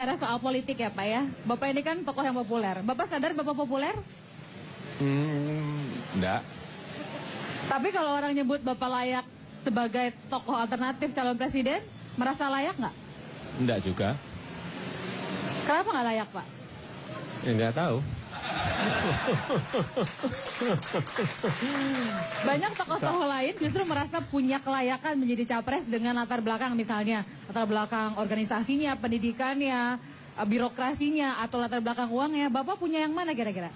Karena soal politik ya Pak ya. Bapak ini kan tokoh yang populer. Bapak sadar Bapak populer? Enggak. Tapi kalau orang nyebut Bapak layak sebagai tokoh alternatif calon presiden, merasa layak nggak? Enggak juga. Kenapa nggak layak Pak? Ya, enggak tahu. Banyak tokoh-tokoh lain justru merasa punya kelayakan menjadi capres dengan latar belakang misalnya latar belakang organisasinya, pendidikannya, birokrasinya, atau latar belakang uangnya. Bapak punya yang mana kira-kira?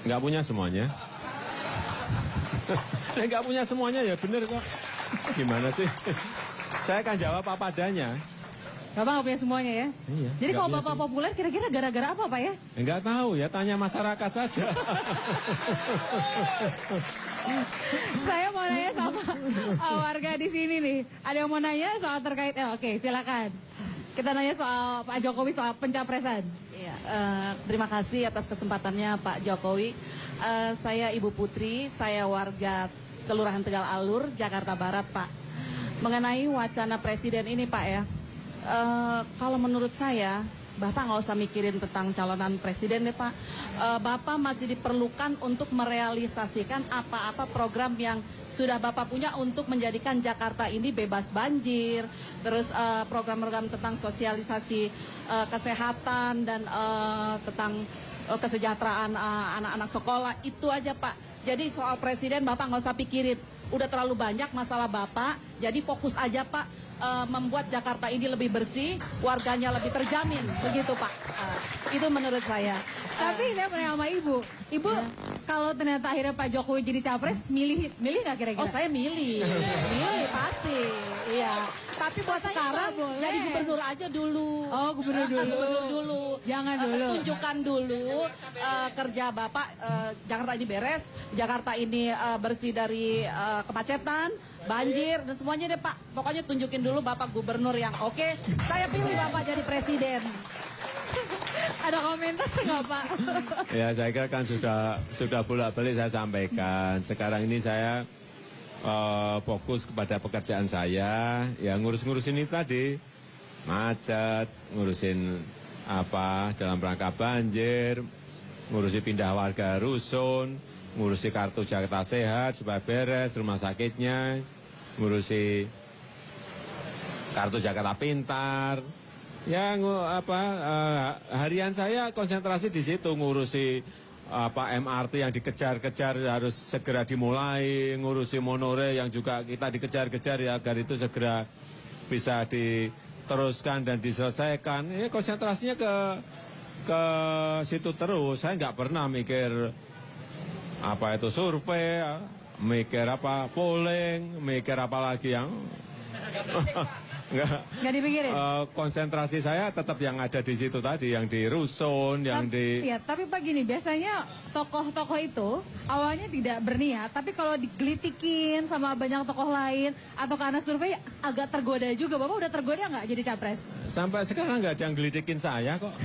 Enggak punya semuanya. Saya enggak punya semuanya ya bener kok. Gimana sih? Saya akan jawab apa adanya. Bapak nggak punya semuanya ya? Iya. Jadi kalau Bapak populer kira-kira gara-gara apa Pak ya? Enggak tahu ya, tanya masyarakat saja. Saya mau nanya sama warga di sini nih. Ada yang mau nanya soal terkait, oke silakan. Kita nanya soal Pak Jokowi soal pencapresan. Iya, terima kasih atas kesempatannya Pak Jokowi. Saya Ibu Putri, saya warga Kelurahan Tegal Alur, Jakarta Barat Pak. Mengenai wacana presiden ini Pak ya, kalau menurut saya, Bapak nggak usah mikirin tentang calonan presiden deh Pak. Bapak masih diperlukan untuk merealisasikan apa-apa program yang sudah Bapak punya untuk menjadikan Jakarta ini bebas banjir. Terus program-program tentang sosialisasi kesehatan dan tentang kesejahteraan anak-anak sekolah. Itu aja Pak. Jadi soal presiden Bapak nggak usah pikirin. Udah terlalu banyak masalah Bapak, jadi fokus aja Pak. Membuat Jakarta ini lebih bersih, warganya lebih terjamin, begitu Pak. Itu menurut saya. Tapi saya pernah sama Ibu. Ibu, kalau ternyata akhirnya Pak Jokowi jadi capres, milih nggak kira-kira? Oh saya milih pasti. Iya. Tapi buat sekarang jadi gubernur aja dulu. Oh gubernur dulu. Gubernur dulu. Jangan dulu. Tunjukkan dulu kerja Bapak. Jakarta ini beres. Jakarta ini bersih dari kemacetan, banjir dan semuanya deh Pak. Pokoknya tunjukin dulu Bapak gubernur yang oke. Saya pilih Bapak jadi presiden. Ada komentar nggak Pak? Ya saya kira kan sudah bolak-balik saya sampaikan. Sekarang ini saya fokus kepada pekerjaan saya, ya ngurus-ngurusin ini tadi, macet, ngurusin apa dalam rangka banjir, ngurusi pindah warga rusun, ngurusi kartu Jakarta Sehat supaya beres rumah sakitnya, ngurusi kartu Jakarta Pintar. Ya harian saya konsentrasi di situ, ngurusi MRT yang dikejar-kejar harus segera dimulai, ngurusi monorail yang juga kita dikejar-kejar ya agar itu segera bisa diteruskan dan diselesaikan. Ya konsentrasinya ke situ terus. Saya nggak pernah mikir apa itu survei, mikir apa polling, mikir apa lagi yang Nggak dipikirin? Konsentrasi saya tetap yang ada di situ tadi, yang di rusun, yang di... Iya, tapi Pak gini, biasanya tokoh-tokoh itu awalnya tidak berniat, tapi kalau digelitikin sama banyak tokoh lain, atau karena survei agak tergoda juga. Bapak udah tergoda nggak jadi capres? Sampai sekarang nggak ada yang gelitikin saya kok.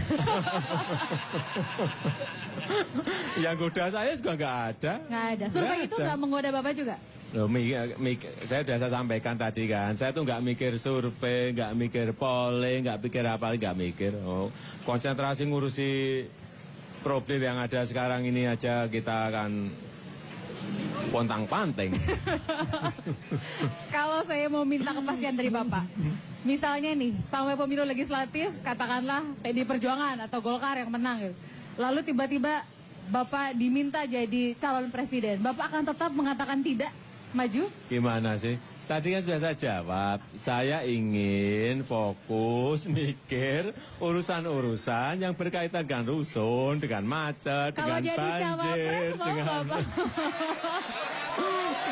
Yang goda saya juga nggak ada. Nggak ada. Survei itu nggak menggoda Bapak juga? Loh, saya sudah sampaikan tadi kan, saya tuh nggak mikir survei, nggak mikir polling, nggak pikir apa, nggak mikir. Konsentrasi ngurusi problem yang ada sekarang ini aja kita akan pontang-panting. Kalau saya mau minta kepastian dari Bapak, misalnya nih, sampai pemilu legislatif, katakanlah PDI Perjuangan atau Golkar yang menang gitu. Lalu tiba-tiba Bapak diminta jadi calon presiden, Bapak akan tetap mengatakan tidak? Maju? Gimana sih? Tadi kan sudah saya jawab, saya ingin fokus mikir urusan-urusan yang berkaitan dengan rusun, dengan macet, kalau dengan banjir, dengan...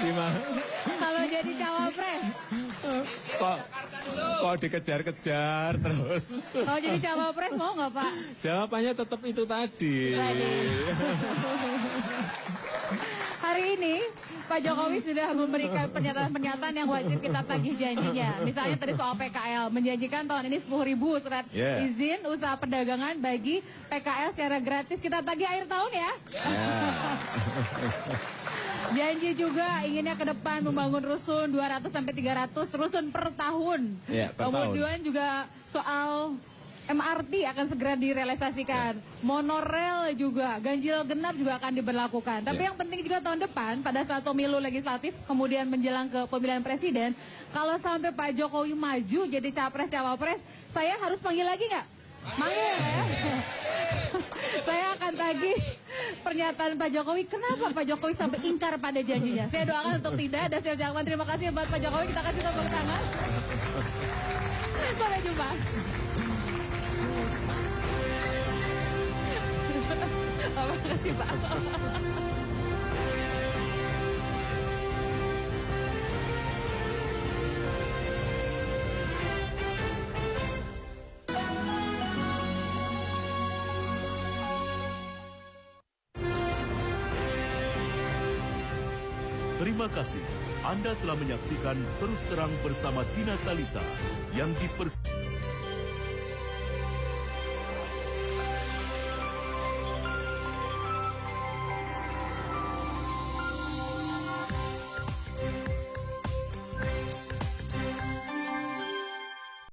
Gimana? Kalau jadi cawapres? Kok dikejar-kejar terus? Kalau jadi cawapres mau nggak Pak? Jawabannya tetap itu tadi. Hari ini Pak Jokowi sudah memberikan pernyataan-pernyataan yang wajib kita tagih janjinya. Misalnya tadi soal PKL, menjanjikan tahun ini 10.000 surat izin usaha perdagangan bagi PKL secara gratis. Kita tagih akhir tahun ya. Janji juga inginnya ke depan membangun rusun 200 sampai 300 rusun per tahun. Ya, per Kemudian juga soal MRT akan segera direalisasikan, monorel juga, ganjil genap juga akan diberlakukan. Tapi yang penting juga tahun depan, pada saat pemilu legislatif, kemudian menjelang ke pemilihan presiden, kalau sampai Pak Jokowi maju jadi capres-cawapres, saya harus panggil lagi nggak? Manggil ya. Saya akan tagih pernyataan Pak Jokowi. Kenapa Pak Jokowi sampai ingkar pada janjinya? Saya doakan untuk tidak, dan saya ucapkan terima kasih buat Pak Jokowi. Kita kasih tepuk tangan. Sampai jumpa. Terima kasih Pak. Terima kasih. Anda telah menyaksikan Terus Terang bersama Tina Talisa yang